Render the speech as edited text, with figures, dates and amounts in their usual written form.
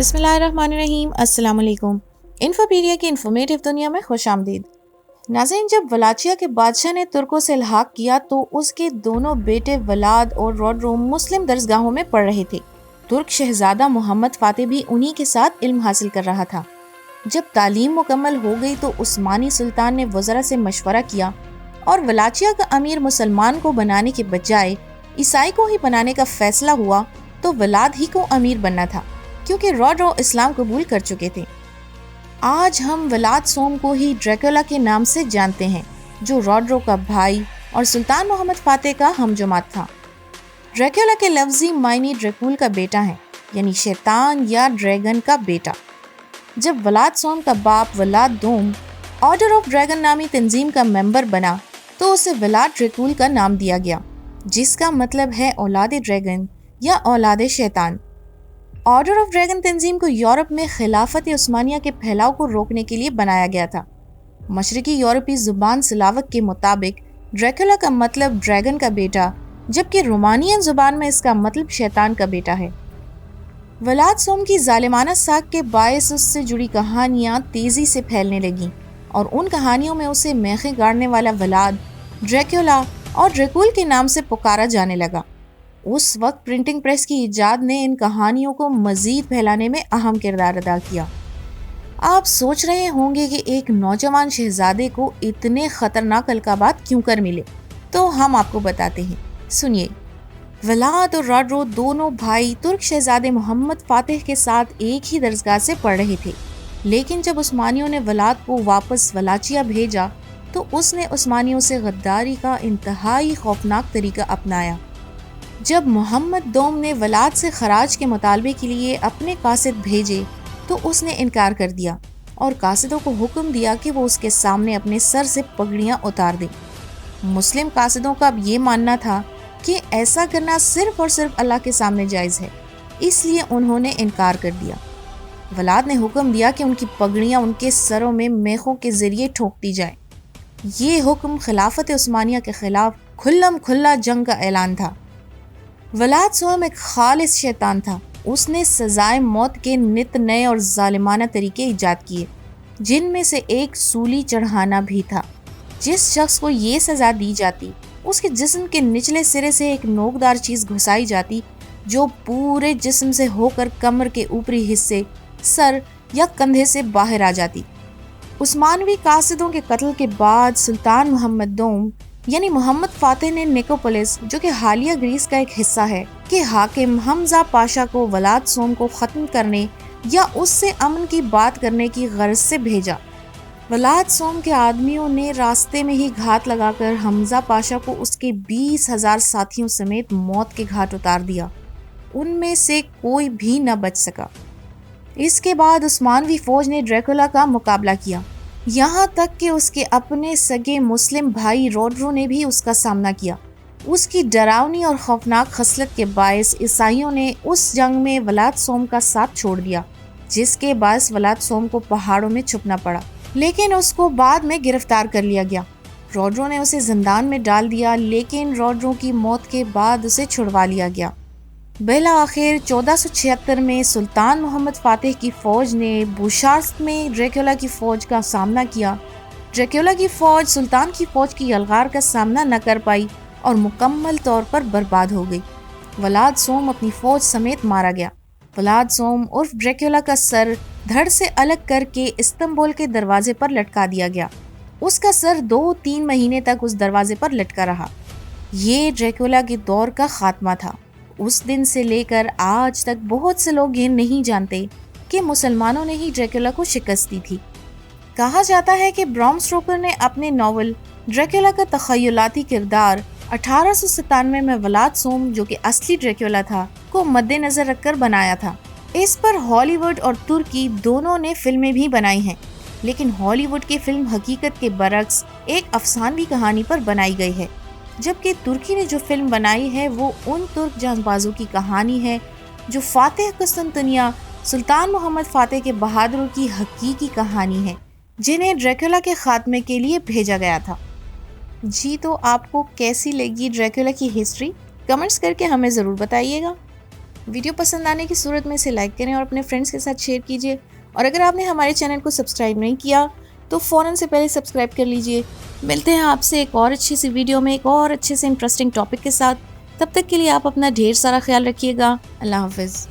بسم اللہ الرحمن الرحیم۔ السلام علیکم۔ انفوپیڈیا کی انفارمیٹیو دنیا میں خوش آمدید۔ ناظرین، جب ولاچیا کے بادشاہ نے ترکوں سے الحاق کیا تو اس کے دونوں بیٹے ولاد اور روڈرو مسلم درسگاہوں میں پڑھ رہے تھے۔ ترک شہزادہ محمد فاتح بھی انہی کے ساتھ علم حاصل کر رہا تھا۔ جب تعلیم مکمل ہو گئی تو عثمانی سلطان نے وزراء سے مشورہ کیا اور ولاچیا کا امیر مسلمان کو بنانے کے بجائے عیسائی کو ہی بنانے کا فیصلہ ہوا تو ولاد ہی کو امیر بننا تھا، کیونکہ روڈرو اسلام قبول کر چکے تھے۔ آج ہم ولاد سوم کو ہی ڈریکولا کے نام سے جانتے ہیں، جو روڈرو کا بھائی اور سلطان محمد فاتح کا ہم جماعت تھا۔ ڈریکولا کے لفظی معنی ڈریکول کا بیٹا ہیں، یعنی شیطان یا ڈریگن کا بیٹا۔ جب ولاد سوم کا باپ ولاد دوم آرڈر آف ڈریگن نامی تنظیم کا ممبر بنا تو اسے ولاد ڈریکول کا نام دیا گیا، جس کا مطلب ہے اولاد ڈریگن یا اولاد شیطان۔ آرڈر آف ڈریگن تنظیم کو یورپ میں خلافت عثمانیہ کے پھیلاؤ کو روکنے کے لیے بنایا گیا تھا۔ مشرقی یورپی زبان سلاوک کے مطابق ڈریکولا کا مطلب ڈریگن کا بیٹا، جبکہ رومانین زبان میں اس کا مطلب شیطان کا بیٹا ہے۔ ولاد سوم کی ظالمانہ ساکھ کے باعث اس سے جڑی کہانیاں تیزی سے پھیلنے لگیں اور ان کہانیوں میں اسے میخیں گاڑنے والا ولاد، ڈریکولا اور ڈریکول کے نام سے پکارا جانے لگا۔ اس وقت پرنٹنگ پریس کی ایجاد نے ان کہانیوں کو مزید پھیلانے میں اہم کردار ادا کیا۔ آپ سوچ رہے ہوں گے کہ ایک نوجوان شہزادے کو اتنے خطرناک القابات کیوں کر ملے، تو ہم آپ کو بتاتے ہیں، سنیے۔ ولاد اور روڈرو دونوں بھائی ترک شہزادے محمد فاتح کے ساتھ ایک ہی درسگاہ سے پڑھ رہے تھے، لیکن جب عثمانیوں نے ولاد کو واپس ولاچیا بھیجا تو اس نے عثمانیوں سے غداری کا انتہائی خوفناک طریقہ اپنایا۔ جب محمد دوم نے ولاد سے خراج کے مطالبے کے لیے اپنے قاصد بھیجے تو اس نے انکار کر دیا اور قاصدوں کو حکم دیا کہ وہ اس کے سامنے اپنے سر سے پگڑیاں اتار دیں۔ مسلم قاصدوں کا اب یہ ماننا تھا کہ ایسا کرنا صرف اور صرف اللہ کے سامنے جائز ہے، اس لیے انہوں نے انکار کر دیا۔ ولاد نے حکم دیا کہ ان کی پگڑیاں ان کے سروں میں میخوں کے ذریعے ٹھونک دی جائیں۔ یہ حکم خلافت عثمانیہ کے خلاف کھلم کھلا جنگ کا اعلان تھا۔ ولاد سوم ایک خالص شیطان تھا۔ اس نے سزائے موت کے نت نئے اور ظالمانہ طریقے ایجاد کیے، جن میں سے ایک سولی چڑھانا بھی تھا۔ جس شخص کو یہ سزا دی جاتی، اس کے جسم کے نچلے سرے سے ایک نوکدار چیز گھسائی جاتی جو پورے جسم سے ہو کر کمر کے اوپری حصے، سر یا کندھے سے باہر آ جاتی۔ عثمانوی قاصدوں کے قتل کے بعد سلطان محمد دوم یعنی محمد فاتح نے نیکوپولس، جو کہ حالیہ گریس کا ایک حصہ ہے، کے حاکم حمزہ پاشا کو ولاد سوم کو ختم کرنے یا اس سے امن کی بات کرنے کی غرض سے بھیجا۔ ولاد سوم کے آدمیوں نے راستے میں ہی گھات لگا کر حمزہ پاشا کو اس کے 20,000 ساتھیوں سمیت موت کے گھاٹ اتار دیا۔ ان میں سے کوئی بھی نہ بچ سکا۔ اس کے بعد عثمانوی فوج نے ڈریکولا کا مقابلہ کیا، یہاں تک کہ اس کے اپنے سگے مسلم بھائی روڈرو نے بھی اس کا سامنا کیا۔ اس کی ڈراؤنی اور خوفناک خصلت کے باعث عیسائیوں نے اس جنگ میں ولاد سوم کا ساتھ چھوڑ دیا، جس کے باعث ولاد سوم کو پہاڑوں میں چھپنا پڑا، لیکن اس کو بعد میں گرفتار کر لیا گیا۔ روڈرو نے اسے زندان میں ڈال دیا، لیکن روڈرو کی موت کے بعد اسے چھڑوا لیا گیا۔ بالآخر 1476 میں سلطان محمد فاتح کی فوج نے بوشارست میں ڈریکولا کی فوج کا سامنا کیا۔ ڈریکولا کی فوج سلطان کی فوج کی یلغار کا سامنا نہ کر پائی اور مکمل طور پر برباد ہو گئی۔ ولاد سوم اپنی فوج سمیت مارا گیا۔ ولاد سوم عرف ڈریکولا کا سر دھڑ سے الگ کر کے استنبول کے دروازے پر لٹکا دیا گیا۔ اس کا سر 2-3 مہینے تک اس دروازے پر لٹکا رہا۔ یہ ڈریکولا کے دور کا خاتمہ تھا۔ اس دن سے لے کر آج تک بہت سے لوگ یہ نہیں جانتے کہ مسلمانوں نے ہی ڈریکولا کو شکست دی تھی۔ کہا جاتا ہے کہ برام سٹوکر نے اپنے ناول ڈریکولا کا تخیلاتی کردار 1897 میں ولاد سوم، جو کہ اصلی ڈریکولا تھا، کو مد نظر رکھ کر بنایا تھا۔ اس پر ہالی ووڈ اور ترکی دونوں نے فلمیں بھی بنائی ہیں، لیکن ہالی ووڈ کی فلم حقیقت کے برعکس ایک افسانوی کہانی پر بنائی گئی ہے، جبکہ ترکی نے جو فلم بنائی ہے وہ ان ترک جنگ بازوں کی کہانی ہے جو فاتح قسطنطنیہ سلطان محمد فاتح کے بہادروں کی حقیقی کہانی ہے، جنہیں ڈریکولا کے خاتمے کے لیے بھیجا گیا تھا۔ جی تو آپ کو کیسی لگی ڈریکولا کی ہسٹری؟ کمنٹس کر کے ہمیں ضرور بتائیے گا۔ ویڈیو پسند آنے کی صورت میں اسے لائک کریں اور اپنے فرینڈس کے ساتھ شیئر کیجیے، اور اگر آپ نے ہمارے چینل کو سبسکرائب نہیں کیا تو فوراً سے پہلے سبسکرائب کر لیجیے۔ ملتے ہیں آپ سے ایک اور اچھی سی ویڈیو میں ایک اور اچھے سے انٹرسٹنگ ٹاپک کے ساتھ۔ تب تک کے لیے آپ اپنا ڈھیر سارا خیال رکھیے گا۔ اللہ حافظ۔